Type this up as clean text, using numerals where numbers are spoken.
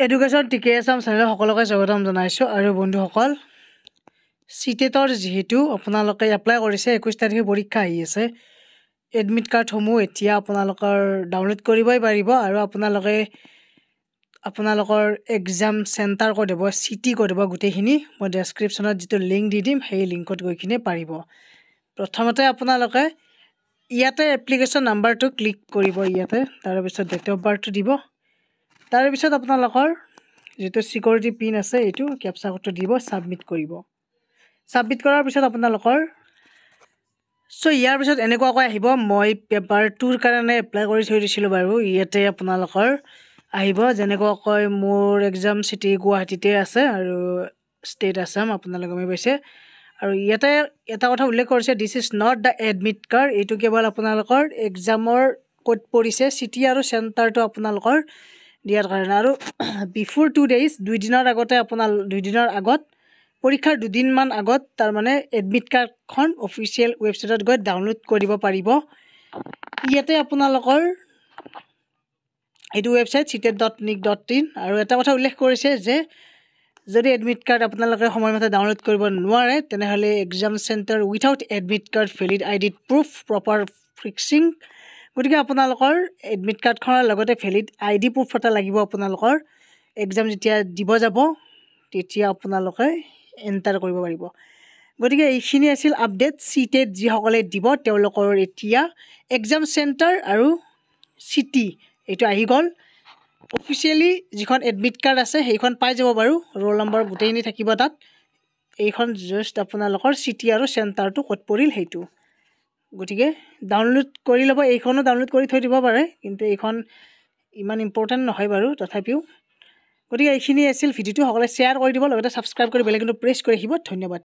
Education টিকে Assam channel সকলোকে স্বাগতম জনাইছোঁ। আৰু বন্ধুসকল, চিটেটৰ যিহেতু আপোনালোকে এপ্লাই কৰিছে, 21 তাৰিখে পৰীক্ষা আহি আছে, এডমিট কাৰ্ডসমূহ এতিয়া আপোনালোকৰ ডাউনলোড কৰিবই পাৰিব। আৰু আপোনালোকৰ এক্সাম চেণ্টাৰ ক'ত হ'ব, চিটি ক'ত হ'ব, গোটেইখিনি মই ডেছক্ৰিপশ্যনত যিটো লিংক দি দিম, সেই লিংকত গৈ কিনে পাৰিব। প্ৰথমতে আপোনালোকে ইয়াতে এপ্লিকেশ্যন নাম্বাৰটো ক্লিক কৰিব, ইয়াতে তাৰপিছত ডেট অফ বাৰ্থটো দিব। তাৰপিছত আপোনালোকৰ যিটো ছিকিউৰিটি পিন আছে এইটো কেপচা কোডটো দিব, ছাবমিট কৰিব। ছাবমিট কৰাৰ পিছত আপোনালোকৰ ইয়াৰ পিছত এনেকুৱাকৈ আহিব। মই পেপাৰ 2ৰ কাৰণে এপ্লাই কৰি থৈ দিছিলোঁ বাৰু। ইয়াতে আপোনালোকৰ আহিব যেনেকুৱাকৈ মোৰ এক্সাম চিটি গুৱাহাটীতে আছে আৰু ষ্টেট আছাম, আপোনালোকে গমে পাইছে। আৰু ইয়াতে এটা কথা উল্লেখ কৰিছে, this is not the admit card. এইটো কেৱল আপোনালোকৰ এক্সামৰ ক'ত পৰিছে, চিটি আৰু চেণ্টাৰটো আপোনালোকৰ দিয়াৰ কাৰণে। আৰু বিফ'ৰ 2 days, 2 দিনৰ আগতে 2 দিনৰ আগত, পৰীক্ষাৰ 2 দিনমান আগত তাৰমানে এডমিট কাৰ্ডখন অফিচিয়েল ৱেবছাইটত গৈ ডাউনলোড কৰিব পাৰিব। ইয়াতে আপোনালোকৰ এইটো ৱেবছাইট citet.nic.in। আৰু এটা কথা উল্লেখ কৰিছে যে যদি এডমিট কাৰ্ড আপোনালোকে সময়মতে ডাউনলোড কৰিব নোৱাৰে, তেনেহ'লে exam centre without admit card, valid ID proof, proper fixing. গতিকে আপোনালোকৰ এডমিট কাৰ্ডখনৰ লগতে ভেলিড ID প্ৰুফ এটা লাগিব। আপোনালোকৰ এক্সাম যেতিয়া দিব যাব তেতিয়া আপোনালোকে এণ্টাৰ কৰিব পাৰিব। গতিকে এইখিনি আছিল আপডেট। চিটেট যিসকলে দিব তেওঁলোকৰ এতিয়া এক্সাম চেণ্টাৰ আৰু চিটি এইটো আহি গ'ল। অফিচিয়েলি যিখন এডমিট কাৰ্ড আছে সেইখন পাই যাব বাৰু, ৰোল নম্বৰ গোটেইখিনি থাকিব তাত। এইখন জাষ্ট আপোনালোকৰ চিটি আৰু চেণ্টাৰটো ক'ত পৰিল সেইটো। গতিকে ডাউনলোড কৰি ল'ব, এইখনো ডাউনলোড কৰি থৈ দিব পাৰে, কিন্তু এইখন ইমান ইম্পৰ্টেণ্ট নহয় বাৰু তথাপিও। গতিকে এইখিনি আছিল ভিডিঅ'টো, সকলোৱে শ্বেয়াৰ কৰি দিব, লগতে ছাবস্ক্ৰাইব কৰি বেল আইকনটো প্ৰেছ কৰি ৰাখিব। ধন্যবাদ।